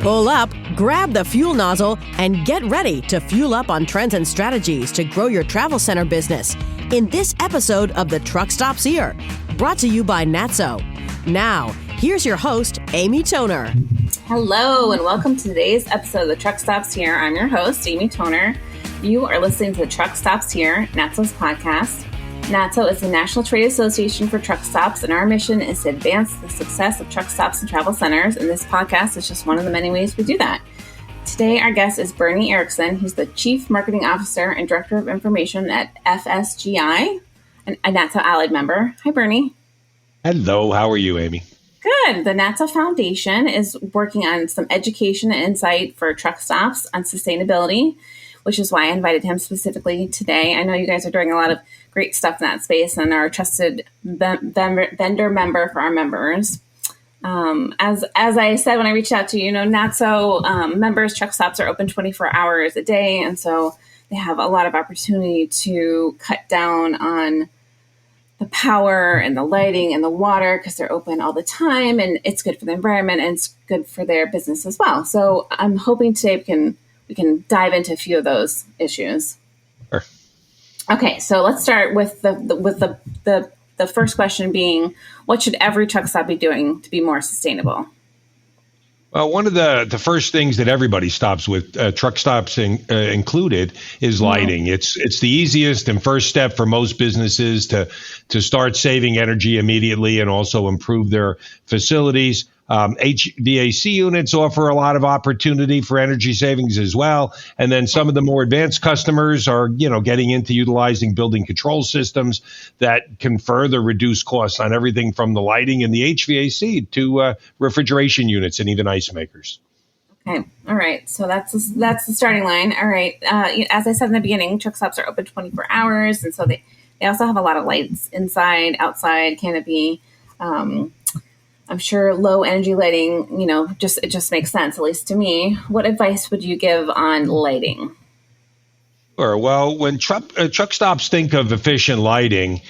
Pull up, grab the fuel nozzle, and get ready to fuel up on trends and strategies to grow your travel center business in this episode of The Truck Stops Here, brought to you by NATSO. Now, here's your host, Amy Toner. Hello, and welcome to today's episode of The Truck Stops Here. I'm your host, Amy Toner. You are listening to The Truck Stops Here, NATSO's podcast. NATSO is the National Trade Association for Truck Stops, and our mission is to advance the success of truck stops and travel centers, and this podcast is just one of the many ways we do that. Today, our guest is Bernie Erickson. He's the Chief Marketing Officer and Director of Information at FSGI, a NATSO Allied member. Hi, Bernie. Hello, how are you, Amy? Good. The NATSO Foundation is working on some education and insight for truck stops on sustainability, which is why I invited him specifically today. I know you guys are doing a lot of great stuff in that space and are a trusted vendor member for our members. As I said when I reached out to you, NATSO members, truck stops are open 24 hours a day, and so they have a lot of opportunity to cut down on the power and the lighting and the water because they're open all the time, and it's good for the environment and it's good for their business as well. So I'm hoping today we can dive into a few of those issues. Sure. Okay, so let's start with the first question being, what should every truck stop be doing to be more sustainable? Well, one of the first things that everybody stops with, truck stops included, is lighting. It's the easiest and first step for most businesses to start saving energy immediately and also improve their facilities. HVAC units offer a lot of opportunity for energy savings as well. And then some of the more advanced customers are, getting into utilizing building control systems that can further reduce costs on everything from the lighting and the HVAC to refrigeration units and even ice makers. Okay. All right. So that's the starting line. All right. As I said in the beginning, truck stops are open 24 hours. And so they also have a lot of lights inside, outside, canopy. I'm sure low energy lighting, it just makes sense, at least to me. What advice would you give on lighting? Sure. Well, when truck stops think of efficient lighting,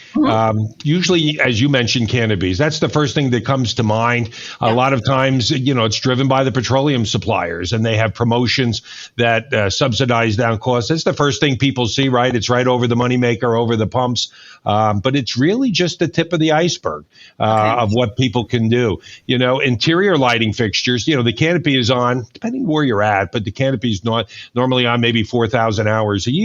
usually, as you mentioned, canopies. That's the first thing that comes to mind. A lot of times, it's driven by the petroleum suppliers, and they have promotions that subsidize down costs. That's the first thing people see, right? It's right over the moneymaker, over the pumps. But it's really just the tip of the iceberg of what people can do. Interior lighting fixtures, the canopy is on, depending where you're at, but the canopy is not normally on maybe 4,000 hours a year.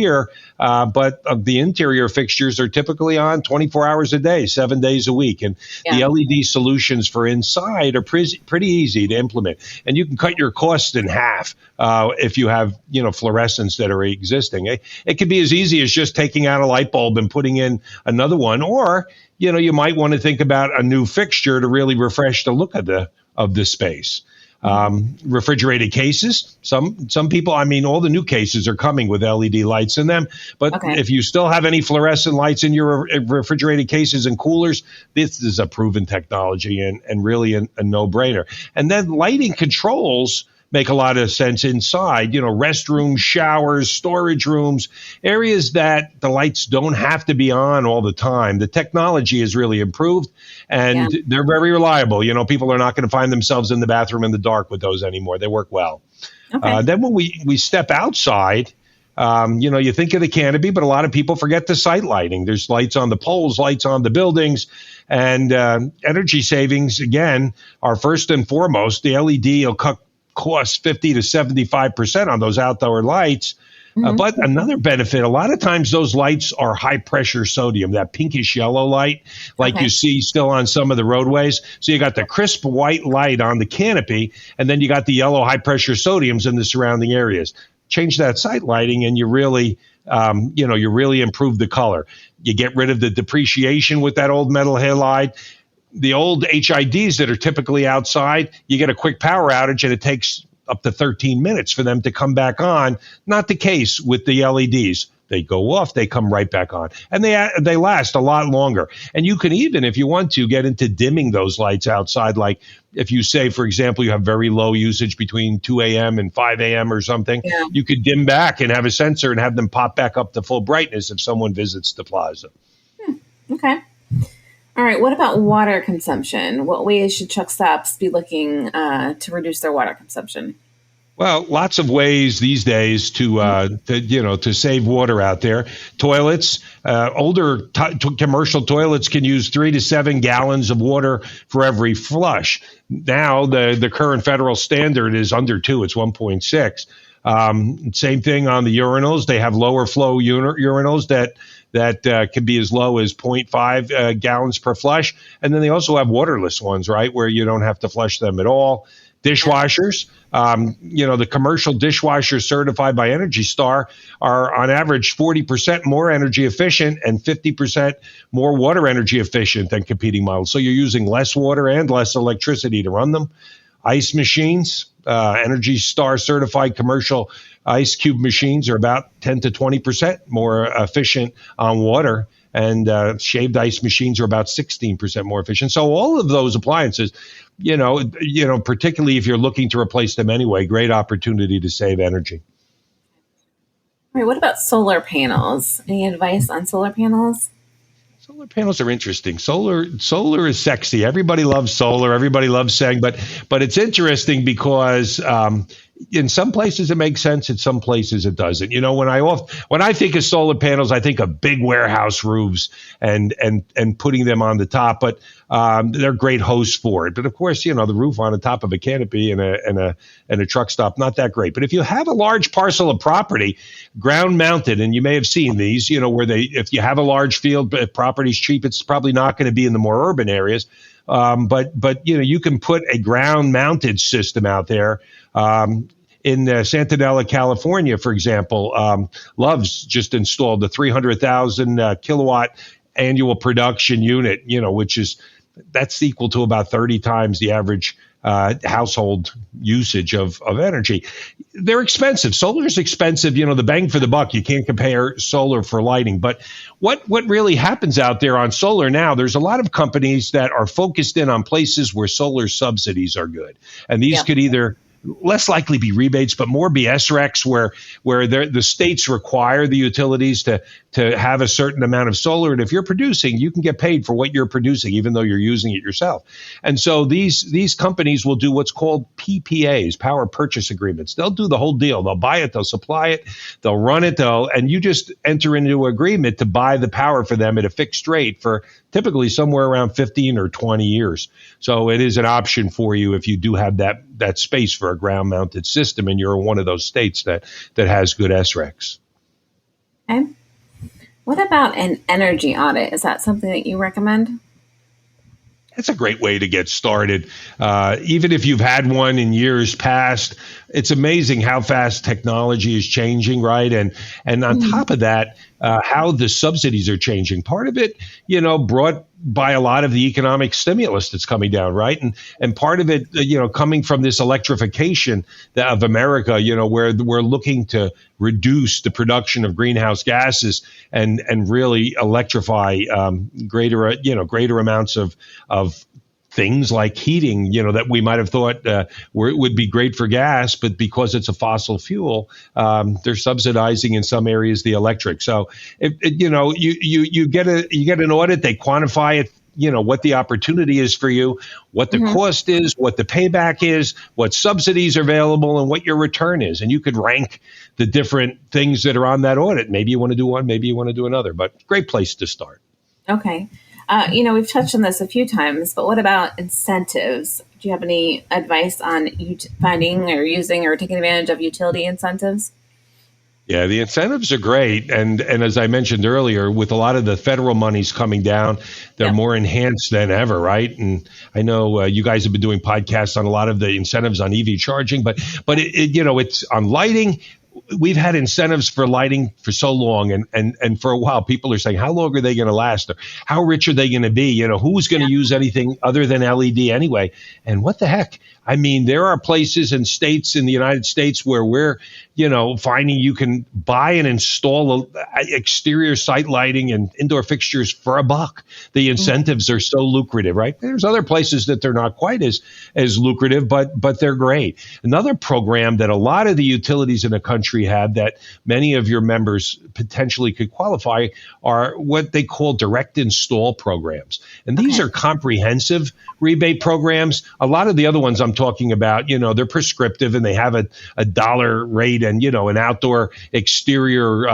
But the interior fixtures are typically on 24 hours a day, 7 days a week. And the LED solutions for inside are pretty easy to implement. And you can cut your costs in half if you have, fluorescents that are existing. It could be as easy as just taking out a light bulb and putting in another one, or you might want to think about a new fixture to really refresh the look of the space. Refrigerated cases. Some people, all the new cases are coming with LED lights in them. But if you still have any fluorescent lights in your refrigerated cases and coolers, this is a proven technology and really a no-brainer. And then lighting controls make a lot of sense inside, restrooms, showers, storage rooms, areas that the lights don't have to be on all the time. The technology has really improved, and they're very reliable. People are not going to find themselves in the bathroom in the dark with those anymore. They work well. Then when we step outside, you think of the canopy, but a lot of people forget the site lighting. There's lights on the poles, lights on the buildings, and energy savings, again, are first and foremost. The LED will cut costs 50 to 75% on those outdoor lights. But another benefit, a lot of times those lights are high pressure sodium, that pinkish yellow light, like you see still on some of the roadways. So you got the crisp white light on the canopy, and then you got the yellow high pressure sodiums in the surrounding areas. Change that site lighting and you really improve the color. You get rid of the depreciation with that old metal halide. The old HIDs that are typically outside, you get a quick power outage and it takes up to 13 minutes for them to come back on. Not the case with the LEDs. They go off, they come right back on. And they last a lot longer. And you can even, if you want to, get into dimming those lights outside. Like if you say, for example, you have very low usage between 2 a.m. and 5 a.m. or something, you could dim back and have a sensor and have them pop back up to full brightness if someone visits the plaza. Okay. All right. What about water consumption? What ways should truck stops be looking to reduce their water consumption? Well, lots of ways these days to save water out there. Toilets, older commercial toilets can use 3 to 7 gallons of water for every flush. Now the current federal standard is under 2. It's 1.6. Same thing on the urinals. They have lower flow urinals that can be as low as 0.5 gallons per flush. And then they also have waterless ones, right, where you don't have to flush them at all. Dishwashers, the commercial dishwashers certified by Energy Star are on average 40% more energy efficient and 50% more water energy efficient than competing models. So you're using less water and less electricity to run them. Ice machines, Energy Star certified commercial ice cube machines are about 10 to 20% more efficient on water. And shaved ice machines are about 16% more efficient. So all of those appliances, particularly if you're looking to replace them anyway, great opportunity to save energy. All right, what about solar panels? Any advice on solar panels? Solar panels are interesting. Solar is sexy. Everybody loves solar. Everybody loves saying, but it's interesting because in some places it makes sense. In some places it doesn't. When I think of solar panels, I think of big warehouse roofs and putting them on the top. But they're great hosts for it. But of course, the roof on the top of a canopy and a truck stop, not that great. But if you have a large parcel of property, ground mounted, and you may have seen these, where if you have a large field, if property's cheap, it's probably not going to be in the more urban areas. But you can put a ground mounted system out there. In Santandela, California, for example, Love's just installed the 300,000 kilowatt annual production unit, that's equal to about 30 times the average household usage of energy. They're expensive. Solar is expensive. The bang for the buck. You can't compare solar for lighting. But what really happens out there on solar now, there's a lot of companies that are focused in on places where solar subsidies are good. And these could either less likely be rebates, but more be SRECs where the states require the utilities to have a certain amount of solar. And if you're producing, you can get paid for what you're producing, even though you're using it yourself. And so these companies will do what's called PPAs, power purchase agreements. They'll do the whole deal. They'll buy it, they'll supply it, they'll run it, and you just enter into an agreement to buy the power for them at a fixed rate for typically somewhere around 15 or 20 years. So it is an option for you if you do have that space for a ground-mounted system and you're in one of those states that has good SRECs. Okay. What about an energy audit? Is that something that you recommend? That's a great way to get started. Even if you've had one in years past, it's amazing how fast technology is changing, right? And on top of that, how the subsidies are changing. Part of it, brought by a lot of the economic stimulus that's coming down, right? And part of it, coming from this electrification of America, where we're looking to reduce the production of greenhouse gases and really electrify greater amounts of things like heating, that we might have thought would be great for gas, but because it's a fossil fuel, they're subsidizing in some areas the electric. So, you get an audit, they quantify it, what the opportunity is for you, what the cost is, what the payback is, what subsidies are available, and what your return is. And you could rank the different things that are on that audit. Maybe you want to do one, maybe you want to do another, but great place to start. Okay. We've touched on this a few times, but what about incentives? Do you have any advice on finding or using or taking advantage of utility incentives? Yeah, the incentives are great. And as I mentioned earlier, with a lot of the federal monies coming down, they're more enhanced than ever, right? And I know you guys have been doing podcasts on a lot of the incentives on EV charging, but it's on lighting. We've had incentives for lighting for so long, and for a while, people are saying, how long are they going to last? Or how rich are they going to be? Who's going to use anything other than LED anyway? And what the heck? I mean, there are places and states in the United States where we're, finding you can buy and install exterior site lighting and indoor fixtures for $1. The incentives are so lucrative, right? There's other places that they're not quite as lucrative, but they're great. Another program that a lot of the utilities in the country have that many of your members potentially could qualify are what they call direct install programs. And these are comprehensive rebate programs. A lot of the other ones I'm I'm talking about, they're prescriptive and they have a dollar rate, and, an outdoor exterior,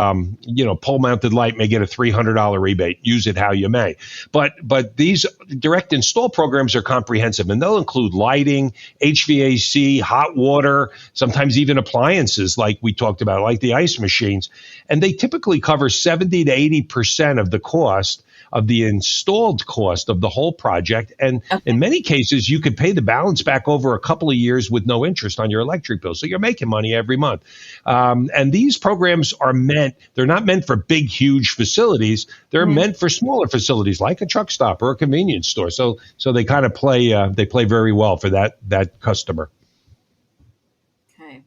pole mounted light may get a $300 rebate. Use it how you may. But these direct install programs are comprehensive, and they'll include lighting, HVAC, hot water, sometimes even appliances like we talked about, like the ice machines. And they typically cover 70 to 80% of the cost of the installed cost of the whole project. And in many cases, you could pay the balance back over a couple of years with no interest on your electric bill. So you're making money every month. And these programs they're not meant for big, huge facilities. They're meant for smaller facilities like a truck stop or a convenience store. So they kind of play very well for that customer. Okay.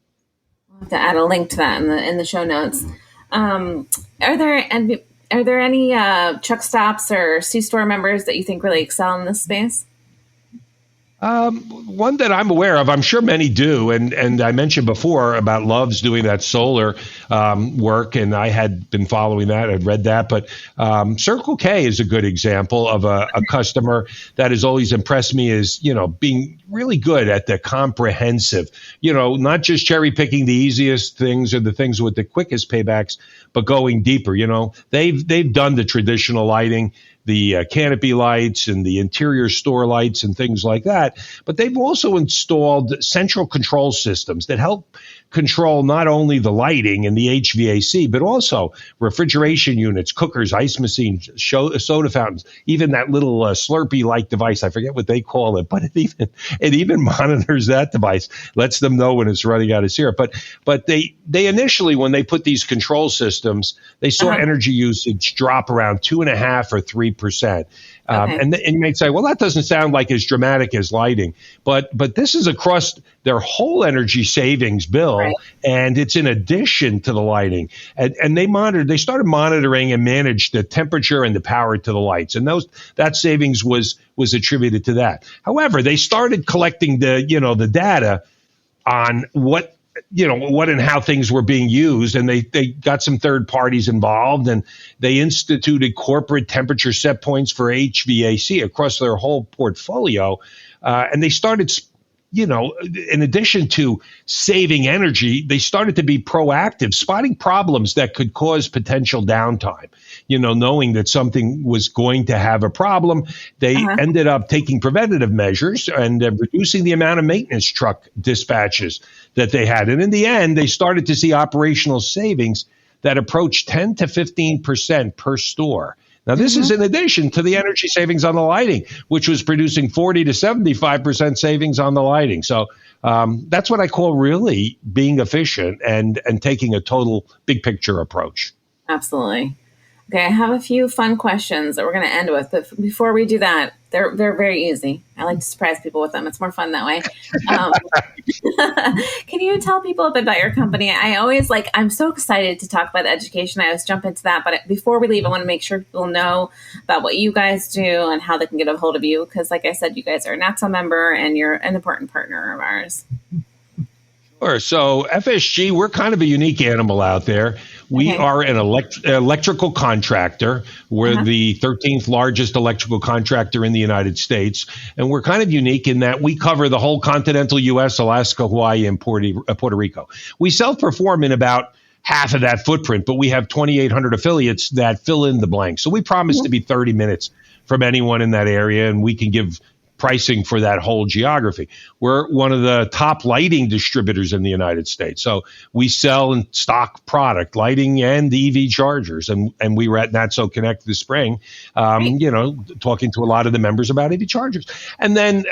We'll have to add a link to that in the show notes. Are there any truck stops or C-store members that you think really excel in this space? One that I'm aware of, I'm sure many do, and I mentioned before about Love's doing that solar work, and I had been following that, I'd read that, but Circle K is a good example of a customer that has always impressed me as, being really good at the comprehensive, not just cherry picking the easiest things or the things with the quickest paybacks, but going deeper. They've done the traditional lighting, the canopy lights and the interior store lights and things like that. But they've also installed central control systems that help control not only the lighting and the HVAC, but also refrigeration units, cookers, ice machines, soda fountains, even that little Slurpee-like device. I forget what they call it, but it even monitors that device, lets them know when it's running out of syrup. But they initially, when they put these control systems, they saw energy usage drop around 2.5% or 3%. And you might say, well, that doesn't sound like as dramatic as lighting, but this is across their whole energy savings bill, right. And it's in addition to the lighting. And they started monitoring and managed the temperature and the power to the lights, and that savings was attributed to that. However, they started collecting the data on what and how things were being used. And they got some third parties involved, and they instituted corporate temperature set points for HVAC across their whole portfolio. And they started, in addition to saving energy, they started to be proactive, spotting problems that could cause potential downtime. Knowing that something was going to have a problem, they ended up taking preventative measures and reducing the amount of maintenance truck dispatches that they had. And in the end, they started to see operational savings that approached 10 to 15% per store. Now, this is in addition to the energy savings on the lighting, which was producing 40 to 75% savings on the lighting. So that's what I call really being efficient and taking a total big picture approach. Absolutely. Okay, I have a few fun questions that we're going to end with. But before we do that, they're very easy. I like to surprise people with them. It's more fun that way. Can you tell people a bit about your company? I'm so excited to talk about education. I always jump into that. But before we leave, I want to make sure people know about what you guys do and how they can get a hold of you. Because like I said, you guys are a NATSO member and you're an important partner of ours. Sure. So FSG, we're kind of a unique animal out there. We are an electrical contractor. We're the 13th largest electrical contractor in the United States. And we're kind of unique in that we cover the whole continental U.S., Alaska, Hawaii, and Puerto Rico. We self-perform in about half of that footprint, but we have 2,800 affiliates that fill in the blanks. So we promise to be 30 minutes from anyone in that area, and we can give pricing for that whole geography. We're one of the top lighting distributors in the United States. So we sell and stock product, lighting and EV chargers. And we were at NATSO Connect this spring, talking to a lot of the members about EV chargers. And then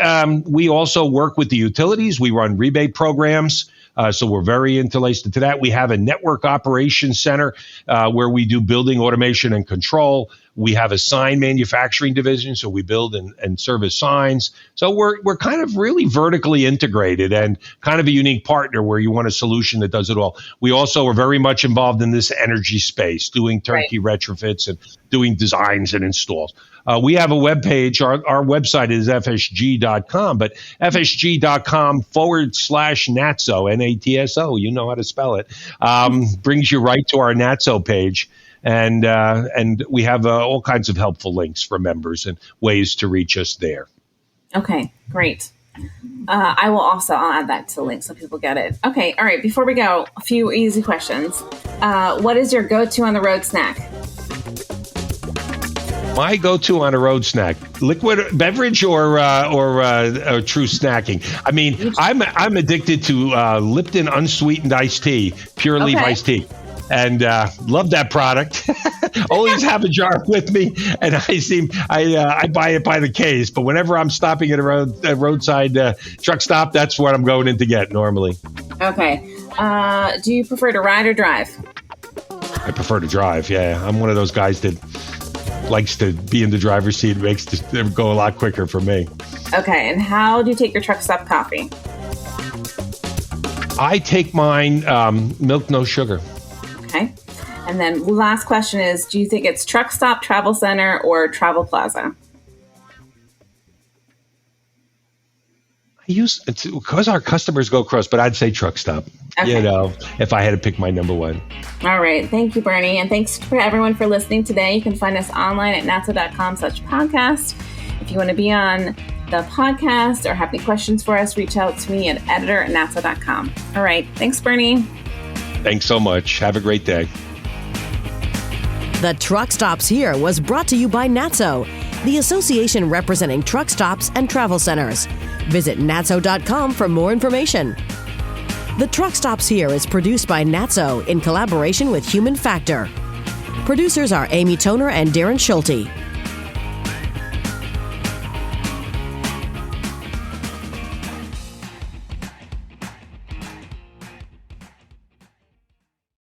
we also work with the utilities. We run rebate programs. So we're very interlaced into that. We have a network operations center where we do building automation and control. We have a sign manufacturing division, so we build and service signs. So we're kind of really vertically integrated and kind of a unique partner where you want a solution that does it all. We also are very much involved in this energy space, doing turnkey retrofits and doing designs and installs. We have a webpage. Our website is fsg.com, but fsg.com/NATSO, NATSO, you know how to spell it, brings you right to our NATSO page. And we have all kinds of helpful links for members and ways to reach us there. Okay, great. I'll add that to the link so people get it. Okay. All right. Before we go, a few easy questions. What is your go-to on the road snack? My go-to on a road snack: liquid beverage or true snacking. I mean, I'm addicted to Lipton unsweetened iced tea, pure leaf iced tea, and love that product. Always have a jar with me, and I buy it by the case. But whenever I'm stopping at a roadside truck stop, that's what I'm going in to get normally. Okay. Do you prefer to ride or drive? I prefer to drive. Yeah, I'm one of those guys that likes to be in the driver's seat. It makes it go a lot quicker for me. Okay. And how do you take your truck stop coffee? I take mine milk, no sugar. Okay. And then last question is, do you think it's truck stop, travel center, or travel plaza? Because our customers go across, but I'd say truck stop. Okay. If I had to pick my number one. All right. Thank you, Bernie. And thanks for everyone for listening today. You can find us online at natso.com/podcast. If you want to be on the podcast or have any questions for us, reach out to me at editor@natso.com. All right. Thanks, Bernie. Thanks so much. Have a great day. The Truck Stops Here was brought to you by NATSO, the association representing truck stops and travel centers. Visit natso.com for more information. The Truck Stops Here is produced by NATSO in collaboration with Human Factor. Producers are Amy Toner and Darren Schulte.